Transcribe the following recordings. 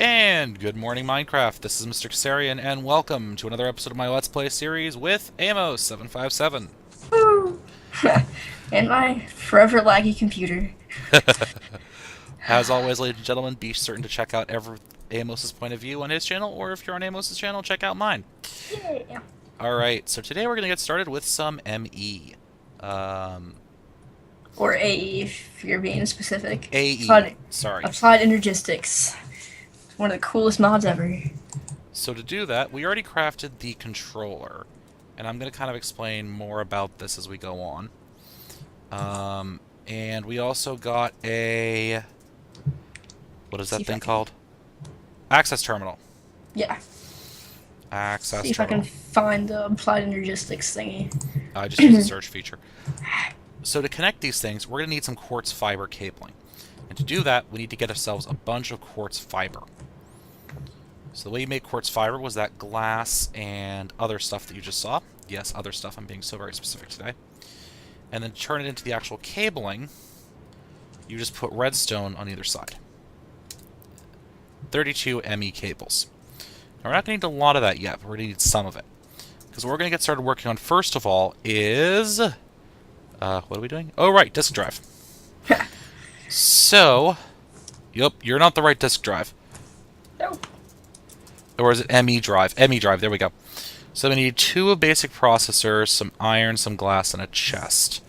And good morning, Minecraft. This is Mr. Keserian, and welcome to another episode of my Let's Play series with Amos757. Woo! And my forever laggy computer. As always, ladies and gentlemen, be certain to check out Amos's point of view on his channel, or if you're on Amos's channel, check out mine. Yeah. Alright, so today we're going to get started with some ME. Or AE, if you're being specific. AE, sorry. Applied Energistics. One of the coolest mods ever. So to do that, we already crafted the controller, and I'm going to kind of explain more about this as we go on. And we also got a... what is that thing called? Access terminal. Yeah. Access See if terminal. I can find the Applied Energistics thingy. I just used the search feature. So to connect these things, we're going to need some quartz fiber cabling. And to do that, we need to get ourselves a bunch of quartz fiber. So the way you make quartz fiber was that glass and other stuff that you just saw. Yes, other stuff. I'm being so very specific today. And then turn it into the actual cabling. You just put redstone on either side. 32 ME cables. Now, we're not going to need a lot of that yet, but we're going to need some of it. Because what we're going to get started working on first of all is... what are we doing? Oh, right, disk drive. So... Yep, you're not the right disk drive. Nope. Or is it ME drive? ME drive, there we go. So we need 2 basic processors, some iron, some glass, and a chest.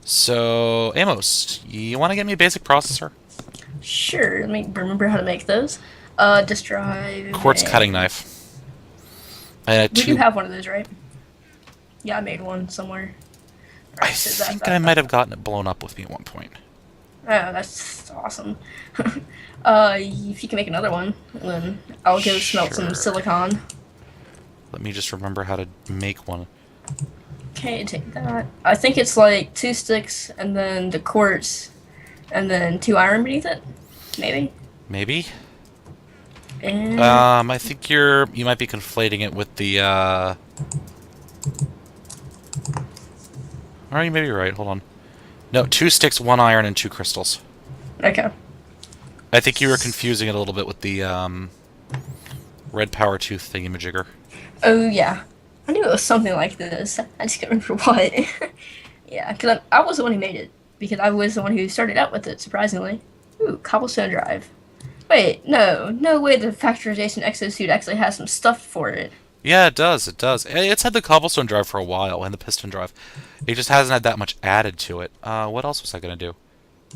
So, Amos, you want to get me a basic processor? Sure, let me remember how to make those. Disk drive. Quartz cutting knife. And We do have one of those, right? Yeah, I made one somewhere. I think I might have gotten it blown up with me at one point. Oh, that's awesome. If you can make another one, then I'll go smelt some silicon. Let me just remember how to make one. Okay, take that. I think it's like 2 sticks, and then the quartz, and then 2 iron beneath it. Maybe. Maybe? And I think you might be conflating it with the, Or you may be right, hold on. No, 2 sticks, 1 iron, and 2 crystals. okay. I think you were confusing it a little bit with the, red power tooth thingamajigger. Oh yeah, I knew it was something like this. I just can't remember what. Yeah, because I was the one who made it, because I was the one who started out with it. Surprisingly. Ooh, cobblestone drive. Wait, no way. The factorization exosuit actually has some stuff for it. Yeah, it does, it does. It's had the cobblestone drive for a while, and the piston drive. It just hasn't had that much added to it. What else was I going to do?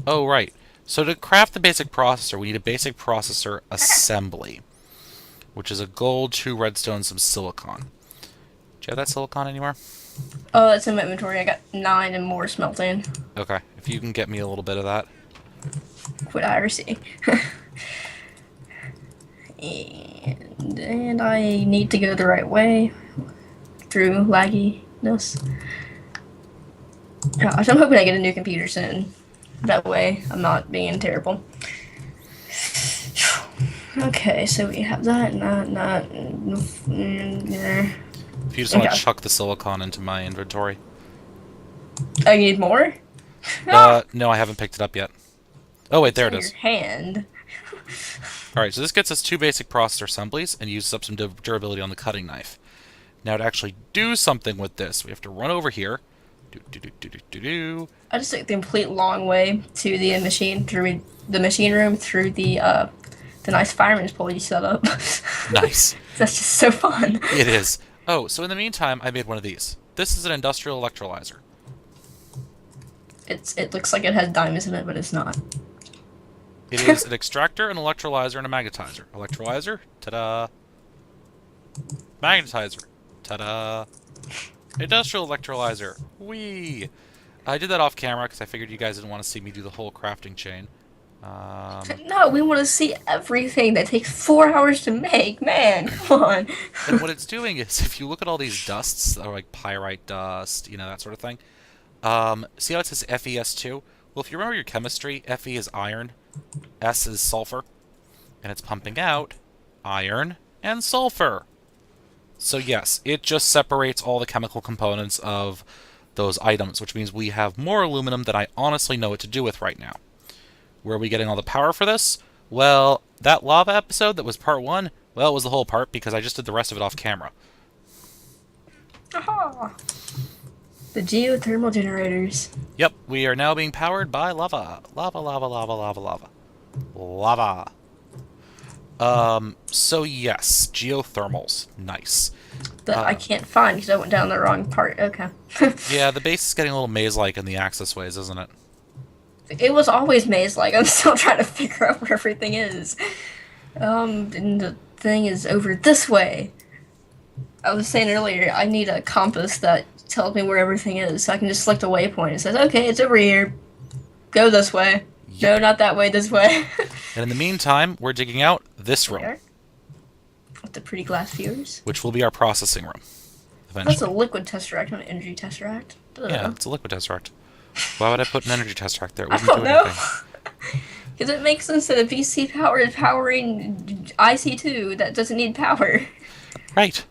Oh, right. So to craft the basic processor, we need a basic processor assembly, which is a gold, 2 redstone, some silicon. Do you have that silicon anywhere? Oh, it's in my inventory. I got 9 and more smelting. Okay, if you can get me a little bit of that. Quit IRC. and I need to go the right way through lagginess. Gosh, I'm hoping I get a new computer soon. That way, I'm not being terrible. Okay, so we have that, yeah. If you just want to chuck the silicon into my inventory. Oh, you need more? No, I haven't picked it up yet. Oh, wait, there it is. Your hand. Alright, so this gets us 2 basic processor assemblies and uses up some durability on the cutting knife. Now, to actually do something with this, we have to run over here. I just took the complete long way to the machine, through the machine room, through the nice fireman's pole you set up. Nice. That's just so fun. It is. Oh, so in the meantime, I made one of these. This is an industrial electrolyzer. It looks like it has diamonds in it, but it's not. It is an extractor, an electrolyzer, and a magnetizer. Electrolyzer, ta-da. Magnetizer, ta-da. Industrial electrolyzer, whee! I did that off camera because I figured you guys didn't want to see me do the whole crafting chain. No, we want to see everything that takes 4 hours to make. Man, come on. And what it's doing is, if you look at all these dusts, that are like pyrite dust, you know, that sort of thing. See how it says FeS2? Well, if you remember your chemistry, Fe is iron, S is sulfur, and it's pumping out iron and sulfur. So yes, it just separates all the chemical components of those items, which means we have more aluminum than I honestly know what to do with right now. Where are we getting all the power for this? Well, that lava episode that was part 1, well, it was the whole part because I just did the rest of it off camera. Aha! The geothermal generators. Yep, we are now being powered by lava. Lava, lava, lava, lava, lava. Lava. So yes, geothermals. Nice. That I can't find because I went down the wrong part. Okay. Yeah, the base is getting a little maze-like in the access ways, isn't it? It was always maze-like. I'm still trying to figure out where everything is. And the thing is over this way. I was saying earlier, I need a compass that tells me where everything is, so I can just select a waypoint. It says, okay, it's over here. Go this way. Yep. No, not that way, this way. And in the meantime, we're digging out this room, with the pretty glass viewers. which will be our processing room, That's eventually. a liquid tesseract, not an energy tesseract. Ugh. Yeah, it's a liquid tesseract. Why would I put an energy tesseract there? It I wouldn't don't do know. anything. Because it makes sense that a VC power is powering IC2 that doesn't need power. Right.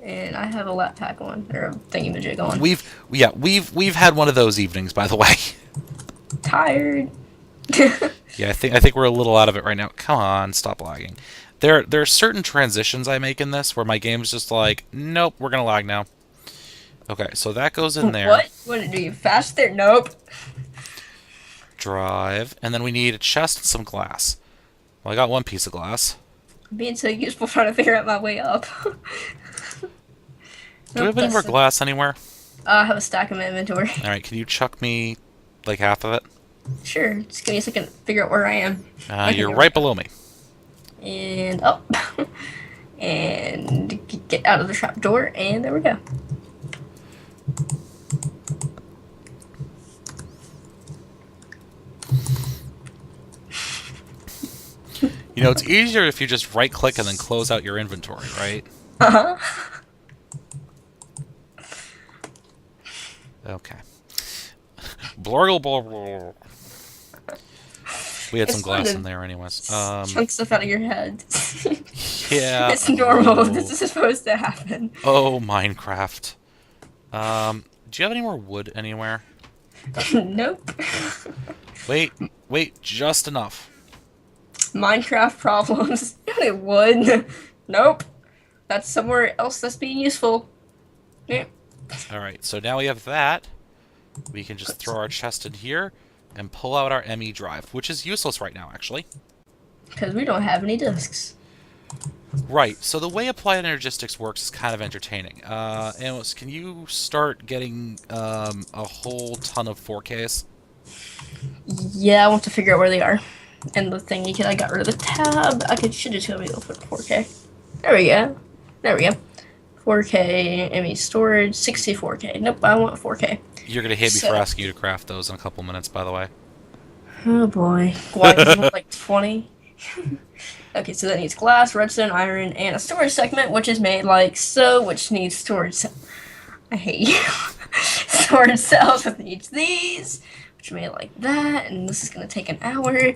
And I have a lap pack on, or a thingy-majig on. We've had one of those evenings, by the way. Tired. Yeah, I think we're a little out of it right now. Come on, stop lagging. There are certain transitions I make in this where my game's just like, nope, we're gonna lag now. Okay, so that goes in there. What? What do you faster? Nope. Drive, and then we need a chest and some glass. Well, I got one piece of glass. I'm being so useful trying to figure out my way up. Do we have any more glass anywhere? I have a stack in my inventory. All right, can you chuck me like half of it? Sure. Just give me a second to figure out where I am. You're right below me. And up. And get out of the trap door, and there we go. You know, it's easier if you just right-click and then close out your inventory, right? Uh-huh. Okay. Blorgle, blorgle. We had some It's fun glass to in there anyways. Chunk stuff out of your head. Yeah. It's normal. Oh. This is supposed to happen. Oh, Minecraft. Do you have any more wood anywhere? Nope. Wait, just enough. Minecraft problems. It would. Nope. That's somewhere else that's being useful. Yeah. Alright, so now we have that. We can just throw our chest in here and pull out our ME drive, which is useless right now, actually. Because we don't have any discs. Right, so the way Applied Energistics works is kind of entertaining. Analyst, can you start getting a whole ton of 4Ks? Yeah, I want to figure out where they are. And the thingy, because I got rid of the tab. Should just go for 4K. There we go. There we go. 4K, ME storage, 64K. Nope, I want 4K. You're going to hate me for asking you to craft those in a couple minutes, by the way. Oh boy. Why, 'cause you want like 20? Okay, so that needs glass, redstone, iron, and a storage segment, which is made like so, which needs storage. I hate you. Storage cells, which needs these, which are made like that, and this is gonna take an hour.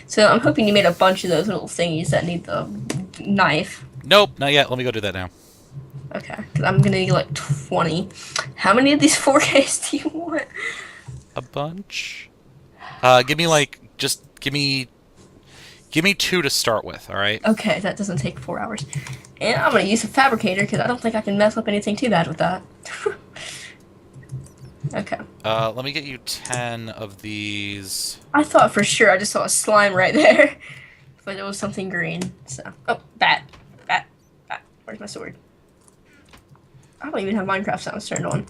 So I'm hoping you made a bunch of those little thingies that need the knife. Nope, not yet. Let me go do that now. Okay, because I'm gonna need like 20. How many of these 4Ks do you want? A bunch? Give me 2 to start with, alright? Okay, that doesn't take 4 hours. And I'm gonna use a fabricator because I don't think I can mess up anything too bad with that. Okay. Let me get you 10 of these. I thought for sure I just saw a slime right there. But it was something green, so. Oh, bat. Bat. Bat. Where's my sword? I don't even have Minecraft sounds turned on.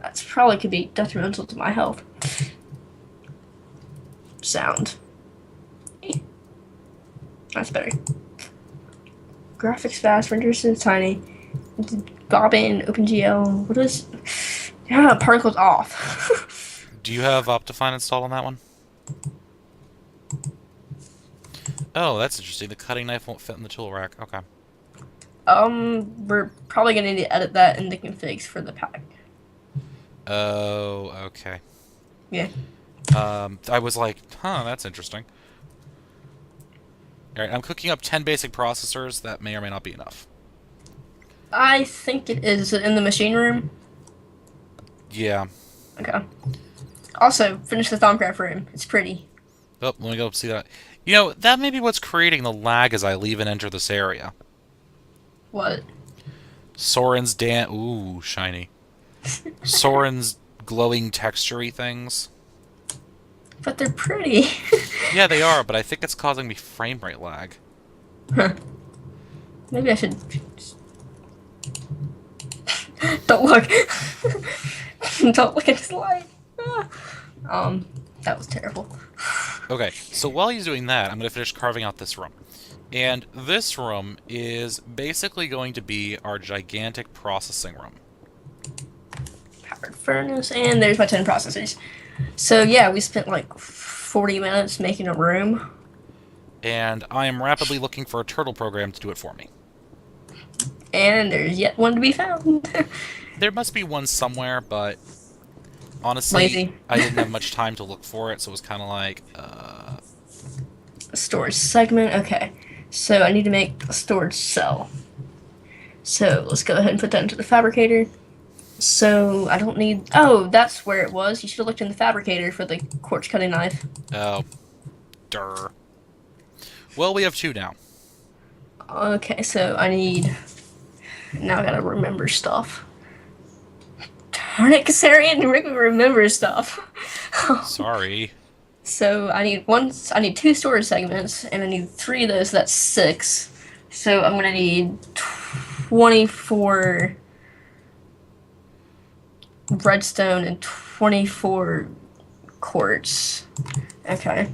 That's probably could be detrimental to my health. Sound. That's better. Graphics fast, renderers tiny. Bobbin, OpenGL. What is? Yeah, particles off. Do you have Optifine installed on that one? Oh, that's interesting. The cutting knife won't fit in the tool rack. Okay. We're probably gonna need to edit that in the configs for the pack. Oh, okay. Yeah. I was like, huh, that's interesting. Alright, I'm cooking up 10 basic processors. That may or may not be enough. I think it is. Is it in the machine room? Yeah. Okay. Also, finish the Thaumcraft room. It's pretty. Oh, let me go see that. You know, that may be what's creating the lag as I leave and enter this area. What? Soren's Ooh, shiny. Soren's glowing texture-y things. But they're pretty. Yeah, they are, but I think it's causing me frame rate lag. Maybe I should... Don't look. Don't look at his light. That was terrible. Okay, so while he's doing that, I'm going to finish carving out this room. And this room is basically going to be our gigantic processing room. Powered furnace, and there's my 10 processors. So yeah, we spent like 40 minutes making a room. And I am rapidly looking for a turtle program to do it for me. And there's yet one to be found. There must be one somewhere, but honestly, Lazy. I didn't have much time to look for it, so it was kind of like, A storage segment, okay. So I need to make a storage cell. So let's go ahead and put that into the fabricator. So I don't need... Oh, that's where it was. You should have looked in the fabricator for the quartz cutting knife. Oh, durr. Well, we have 2 now. Okay, so I need... Now I gotta remember stuff. Darn it, Keserian, you make me remember stuff. Sorry. So I need 2 storage segments, and I need 3 of those, so that's 6. So I'm gonna need 24 redstone and 24 quartz. Okay.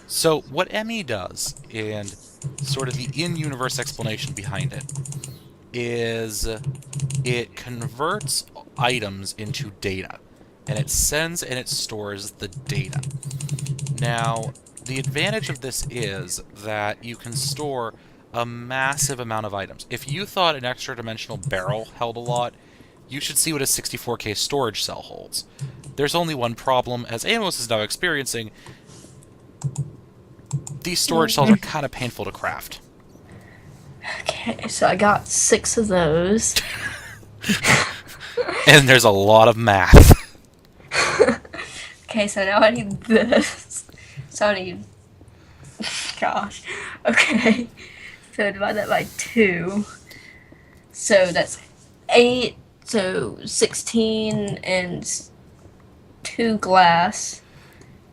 So what ME does, and sort of the in-universe explanation behind it, is it converts items into data, and it sends and it stores the data. Now, the advantage of this is that you can store a massive amount of items. If you thought an extra-dimensional barrel held a lot, you should see what a 64K storage cell holds. There's only one problem, as Amos is now experiencing. These storage cells are kind of painful to craft. Okay, so I got 6 of those. And there's a lot of math. Okay, so now I need this. So I need... Gosh. Okay. So divide that by 2. So that's 8. So 16 and 2 glass.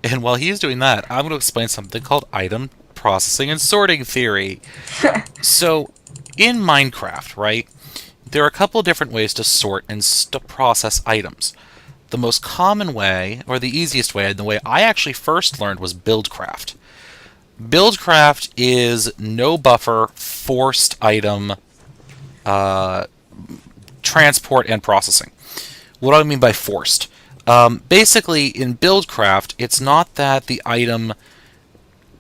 And while he's doing that, I'm going to explain something called item processing and sorting theory. So, in Minecraft, right, there are a couple different ways to sort and process items. The most common way, or the easiest way, and the way I actually first learned, was Buildcraft. Buildcraft is no buffer, forced item transport and processing. What do I mean by forced? Basically, in Buildcraft, it's not that the item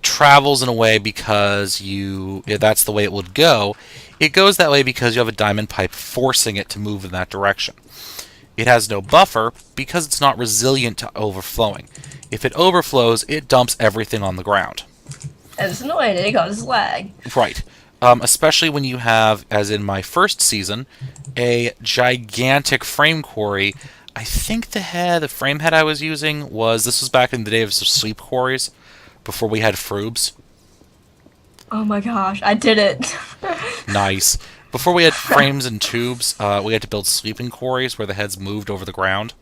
travels in a way because that's the way it would go. It goes that way because you have a diamond pipe forcing it to move in that direction. It has no buffer because it's not resilient to overflowing. If it overflows, it dumps everything on the ground. And it's annoying, it causes lag. Right. Especially when you have, as in my first season, a gigantic frame quarry. I think the frame head I was using this was back in the days of sleep quarries, before we had froobs. Oh my gosh, I did it. Nice. Before we had frames and tubes, we had to build sleeping quarries where the heads moved over the ground.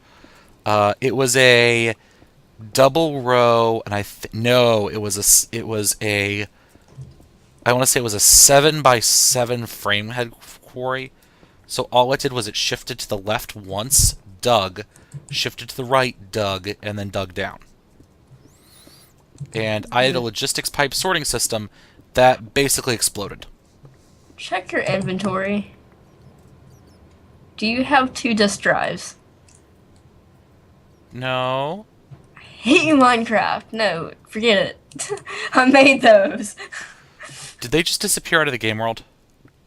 It was a double row, and I want to say it was a 7x7 frame head quarry. So all it did was it shifted to the left once, dug, shifted to the right, dug, and then dug down. And I had a logistics pipe sorting system that basically exploded. Check your inventory. Do you have 2 disk drives? No. I hate you, Minecraft. No, forget it. I made those. Did they just disappear out of the game world?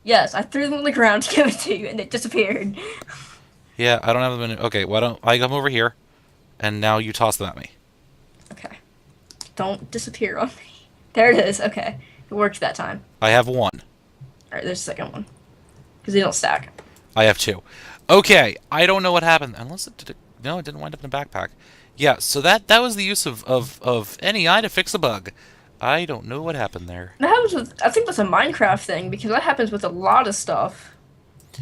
Yes, I threw them on the ground to give it to you, and it disappeared. Yeah, I don't have them in... Okay, why don't I come over here, and now you toss them at me. Okay. Don't disappear on me. There it is. Okay. It worked that time. I have 1. Alright, there's the second one. Because they don't stack. I have 2. Okay, I don't know what happened. Unless it did it... No, it didn't wind up in a backpack. Yeah, so that was the use of NEI to fix a bug. I don't know what happened there. That happens with, I think that's a Minecraft thing, because that happens with a lot of stuff.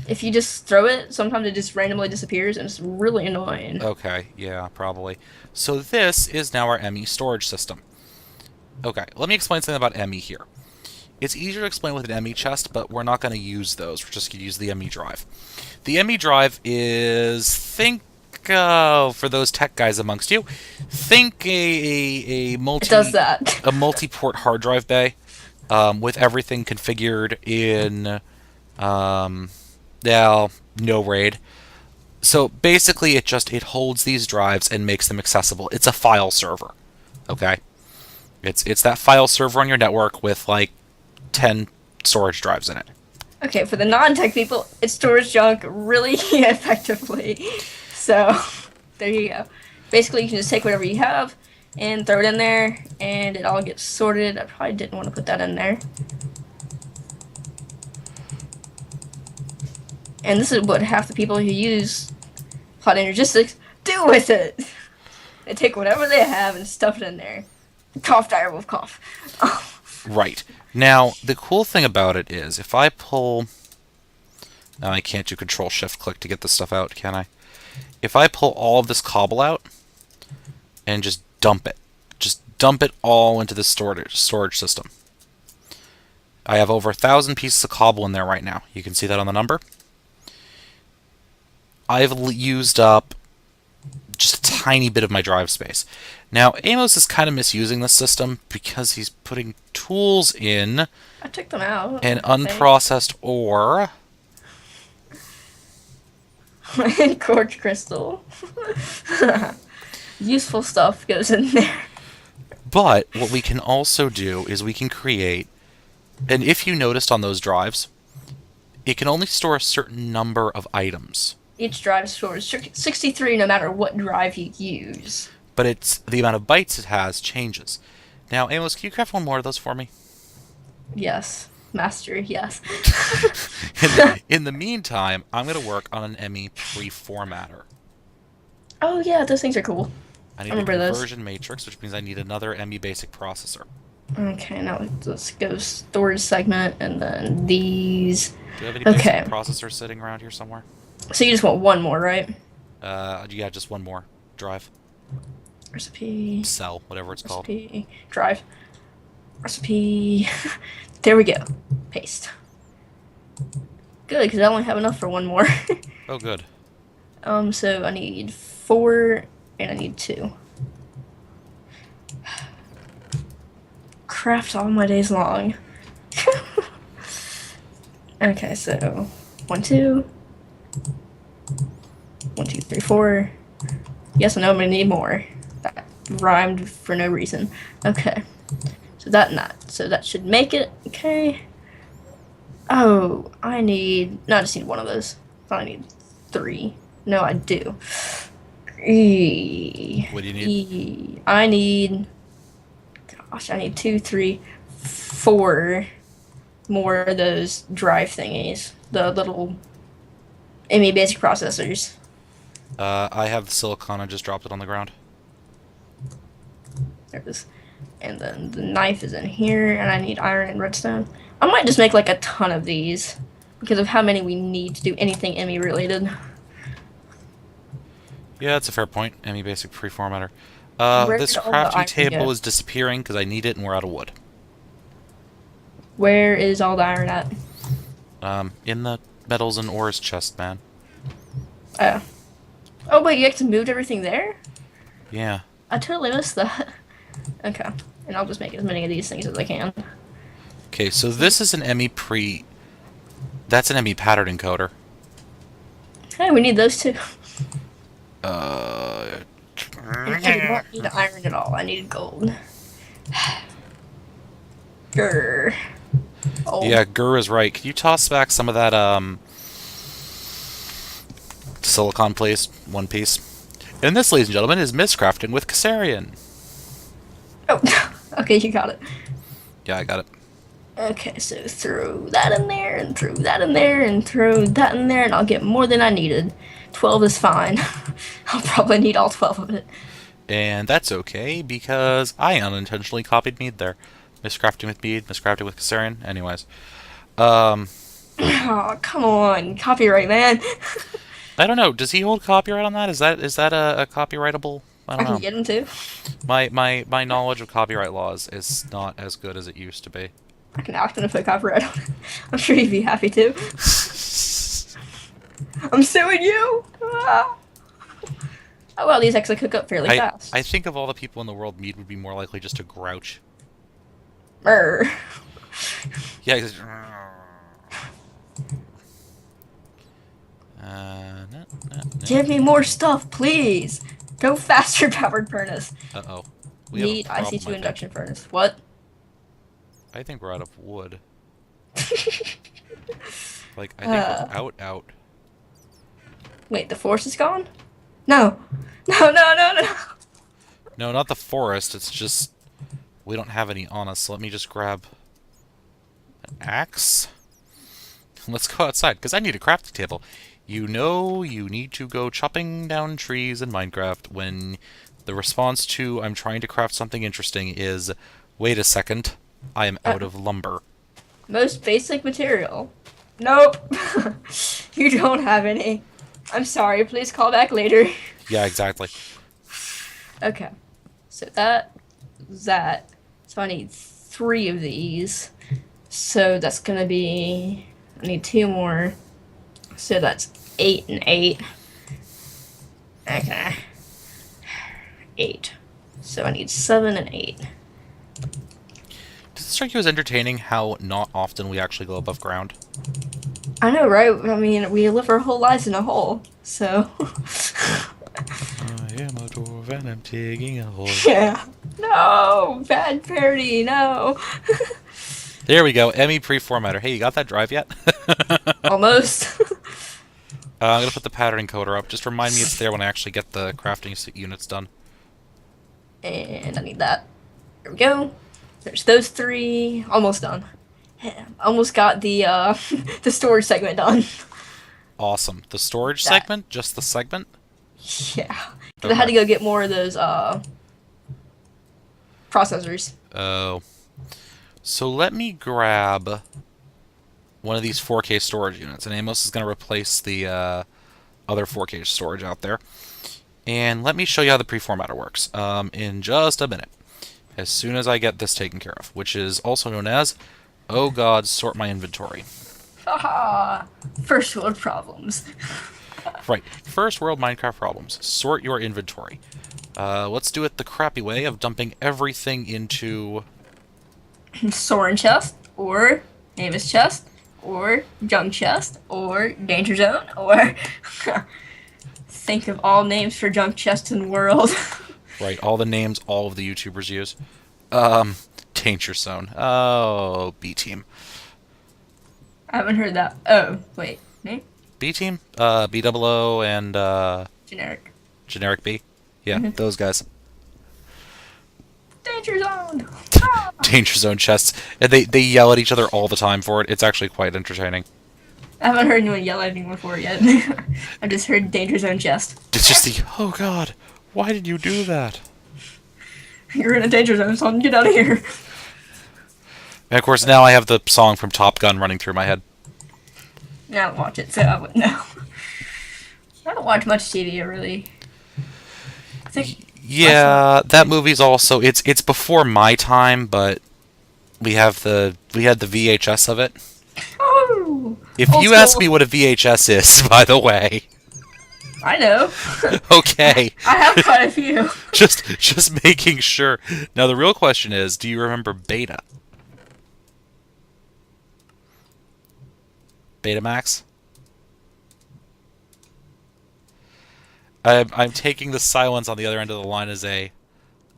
If you just throw it, sometimes it just randomly disappears, and it's really annoying. Okay, yeah, probably. So this is now our ME storage system. Okay, let me explain something about ME here. It's easier to explain with an ME chest, but we're not going to use those. We're just going to use the ME drive. The ME drive is, for those tech guys amongst you, think a It does that. a multi-port hard drive bay with everything configured in no RAID. So basically, it holds these drives and makes them accessible. It's a file server, okay? It's that file server on your network with like 10 storage drives in it. Okay, for the non-tech people, it stores junk really effectively. So, there you go. Basically, you can just take whatever you have and throw it in there, and it all gets sorted. I probably didn't want to put that in there. And this is what half the people who use Applied Energistics do with it. They take whatever they have and stuff it in there. Cough, direwolf, cough. Right. Now, the cool thing about it is, if I pull... Now, I can't do Control-Shift-Click to get this stuff out, can I? If I pull all of this cobble out and just dump it all into the storage system. I have over 1,000 pieces of cobble in there right now. You can see that on the number. I've used up just a tiny bit of my drive space. Now, Amos is kind of misusing this system because he's putting tools in I took them out. and unprocessed ore. And quartz crystal. Useful stuff goes in there. But what we can also do is we can create, and if you noticed on those drives, it can only store a certain number of items. Each drive stores 63 no matter what drive you use. But it's the amount of bytes it has changes. Now, Amos, can you craft one more of those for me? Yes. Master, yes. In the meantime, I'm going to work on an ME pre-formatter. Oh yeah, those things are cool. I need a conversion matrix, which means I need another ME basic processor. Okay, now let's go storage segment and then these. Do you have any basic processors sitting around here somewhere? So you just want one more, right? Yeah, just one more. Drive. Recipe. Cell, whatever it's called. Recipe. Drive. Recipe. There we go. Paste. Good, because I only have enough for one more. Oh, good. So I need 4 and I need 2. Craft all my days long. Okay, so 1, 2. 1, 2, 3, 4. Yes, I know I'm gonna need more. That rhymed for no reason. Okay. So that and that. So that should make it. Okay. Oh, I need... No, I just need one of those. I need 3. No, I do. What do you need? I need... Gosh, I need 2, 3, 4 more of those drive thingies. The little ME basic processors. I have the silicon. I just dropped it on the ground. There it is. And then the knife is in here, and I need iron and redstone. I might just make like a ton of these because of how many we need to do anything ME related. Yeah, that's a fair point. ME basic pre-formatter. Where This did all the crafting iron table go? is disappearing because I need it and we're out of wood. Where is all the iron at? In the metals and ores chest, man. Oh. Oh wait, you actually moved everything there? Yeah. I totally missed that. Okay. And I'll just make as many of these things as I can. Okay, so this is an ME pre... That's an ME pattern encoder. Hey, we need those too. Uh... And I did not need iron at all. I needed gold. Grr. Oh. Yeah, Gur is right. Can you toss back some of that, silicon, please? One piece. And this, ladies and gentlemen, is Miscrafting with Keserian. Oh, okay, you got it. Yeah, I got it. Okay, so throw that in there, and throw that in there, and throw that in there, and I'll get more than I needed. 12 is fine. I'll probably need all 12 of it. And that's okay, because I unintentionally copied mead there. Miscrafting with mead, miscrafting with Keserian. Anyways. Oh, come on. Copyright, man. I don't know. Does he hold copyright on that? Is that a copyrightable? I I don't can know. get him too. My knowledge of copyright laws is not as good as it used to be. I can ask him to put copyright on it. I'm sure he'd be happy to. I'm suing you! Ah. Oh well, these actually cook up fairly fast. I think of all the people in the world, mead would be more likely just to grouch. Brr. Yeah. Give me more stuff, please! Go faster, powered furnace. Uh-oh. Need IC2 induction furnace. What? I think we're out of wood. Like, I think we're out. Wait, the forest is gone? No. No, no, no, no. No, not the forest. It's just we don't have any on us. So let me just grab an axe. Let's go outside, because I need a crafting table. You know you need to go chopping down trees in Minecraft when the response to I'm trying to craft something interesting is, wait a second, I am out of lumber. Most basic material. Nope. You don't have any. I'm sorry, please call back later. Yeah, exactly. Okay. So that. So I need 3 of these. So that's gonna be. I need 2 more. So that's 8 and 8. Okay. 8. So I need 7 and 8. Does it strike you as entertaining how not often we actually go above ground? I know, right? I mean, we live our whole lives in a hole, so. I am a dwarf and I'm digging a hole. Yeah. No! Bad parody, no! There we go, ME pre-formatter. Hey, you got that drive yet? Almost. I'm gonna put the patterning coder up. Just remind me it's there when I actually get the crafting units done. And I need that. There we go. There's those 3. Almost done. Yeah, almost got the the storage segment done. Awesome. The storage segment? Just the segment? Yeah. Because I had to go get more of those processors. Oh. So let me grab one of these 4K storage units, and Amos is going to replace the other 4K storage out there. And let me show you how the preformatter works in just a minute, as soon as I get this taken care of, which is also known as, oh god, sort my inventory. Haha! First world problems. Right, first world Minecraft problems. Sort your inventory. Let's do it the crappy way of dumping everything into Soren chest, or Amos chest, or junk chest, or danger zone, or think of all names for junk chests in the world. Right, all the names all of the YouTubers use. Danger Zone. Oh, B-Team. I haven't heard that. Oh, wait. Name? B-Team? B-double-O and, Generic. Generic B? Yeah, those guys. Danger zone! Danger Zone chests. And they yell at each other all the time for it. It's actually quite entertaining. I haven't heard anyone yell at anyone for it yet. I just heard danger zone chest. It's just the, oh god, why did you do that? You're in a danger zone, son. Get out of here. And of course, now I have the song from Top Gun running through my head. I don't watch it, so I wouldn't know. I don't watch much TV, really. I think yeah, that movie's also it's before my time, but we had the VHS of it. Oh, If you ask me what a VHS is, by the way. I know. Okay. I have quite a few. Just making sure. Now the real question is, do you remember Beta? Betamax? I'm taking the silence on the other end of the line as a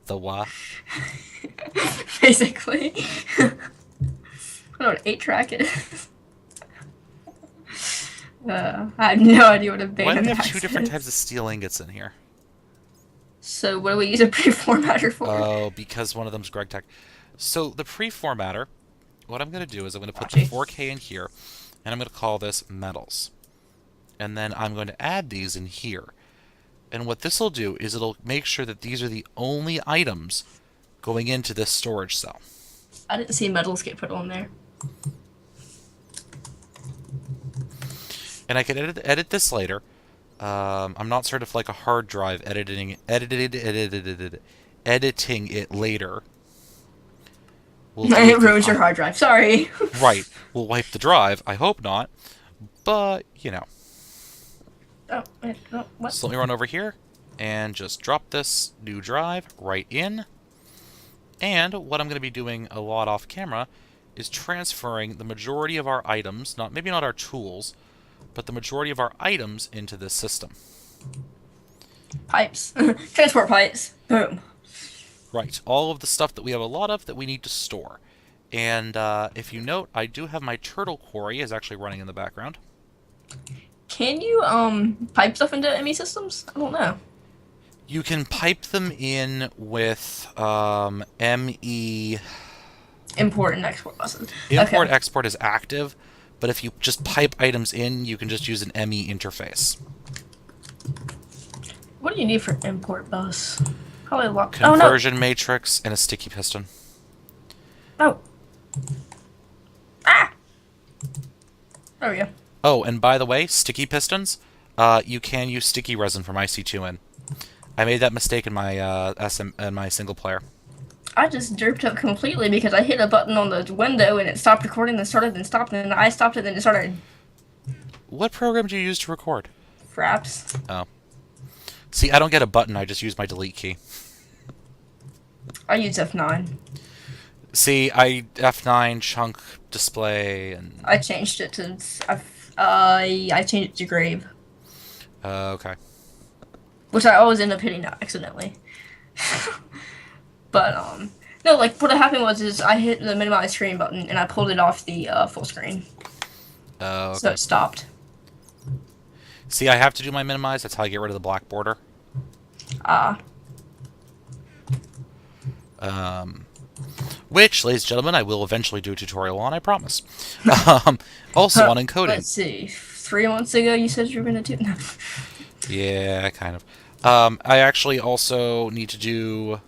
the what? Basically. I don't know what an 8-track is. I have no idea what a Betamax is. Why do we have 2 different types of steel ingots in here? So what do we use a preformatter for? Oh, because one of them's Greg Tech. So the preformatter, what I'm going to do is I'm going to put Gotcha. 4K in here, and I'm going to call this metals. And then I'm going to add these in here. And what this will do is it'll make sure that these are the only items going into this storage cell. I didn't see metals get put on there. And I can edit this later. I'm not sort of like a hard drive editing it later. It ruins your hard drive. Sorry. Right. We'll wipe the drive. I hope not. But, you know. Oh, wait, no, what? So let me run over here and just drop this new drive right in. And what I'm going to be doing a lot off camera is transferring the majority of our items, maybe not our tools, but the majority of our items into this system. Pipes. Transport pipes. Boom. Right. All of the stuff that we have a lot of that we need to store. And if you note, I do have my turtle quarry is actually running in the background. Can you pipe stuff into ME systems? I don't know. You can pipe them in with ME... Import and export buses. Import export is active, but if you just pipe items in, you can just use an ME interface. What do you need for import bus? Probably a lot. Conversion matrix and a sticky piston. Oh. Ah! There we go. Oh, and by the way, sticky pistons, you can use sticky resin from IC2N. I made that mistake in my my single player. I just derped up completely because I hit a button on the window and it stopped recording, then started, then stopped, and then I stopped it, then it started. What program do you use to record? Fraps. Oh. See, I don't get a button, I just use my delete key. I use F9. See, I F9 chunk display and... I changed it to... I changed it to grave. Okay. Which I always end up hitting accidentally. But, no, like, what happened was I hit the minimize screen button and I pulled it off the full screen. Okay. So it stopped. See, I have to do my minimize, that's how I get rid of the black border. Which, ladies and gentlemen, I will eventually do a tutorial on, I promise. Also on encoding. Let's see. 3 months ago you said you were going to do... No. Yeah, kind of. I actually also need to do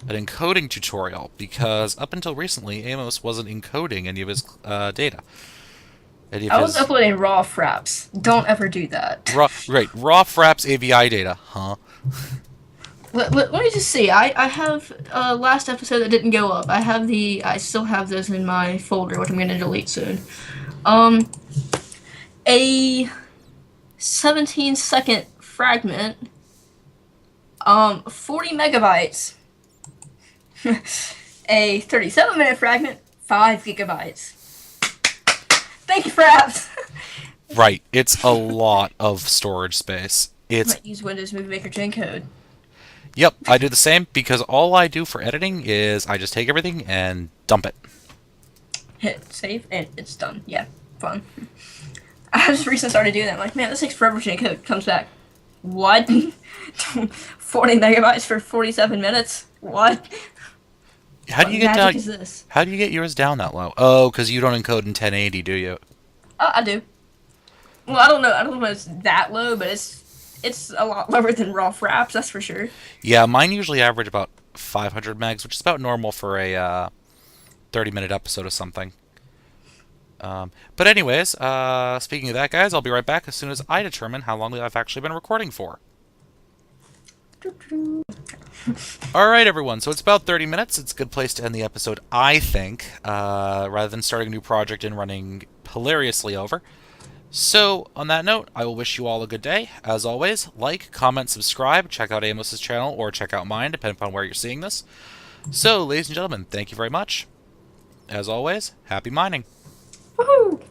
an encoding tutorial, because up until recently, Amos wasn't encoding any of his data. I was uploading raw fraps. Don't ever do that. Raw fraps AVI data, huh? Let me just see. I have last episode that didn't go up. I still have those in my folder, which I'm going to delete soon. A 17-second fragment. 40 megabytes. A 37-minute fragment. 5 gigabytes. Thank you, fraps. Right, it's a lot of storage space. I use Windows Movie Maker to encode. Yep, I do the same, because all I do for editing is I just take everything and dump it. Hit save, and it's done. Yeah, fun. I just recently started doing that. I'm like, man, this takes forever to encode. Comes back. What? 40 megabytes for 47 minutes? What? How do you get down? How do you get yours down that low? Oh, because you don't encode in 1080, do you? I do. Well, I don't know if it's that low, but it's a lot lower than raw fraps, that's for sure. Yeah, mine usually average about 500 megs, which is about normal for a 30-minute episode of something. But anyways, speaking of that, guys, I'll be right back as soon as I determine how long I've actually been recording for. Alright, everyone, so it's about 30 minutes. It's a good place to end the episode, I think, rather than starting a new project and running hilariously over. So, on that note, I will wish you all a good day. As always, like, comment, subscribe, check out Amos's channel, or check out mine, depending upon where you're seeing this. So, ladies and gentlemen, thank you very much. As always, happy mining. Woohoo!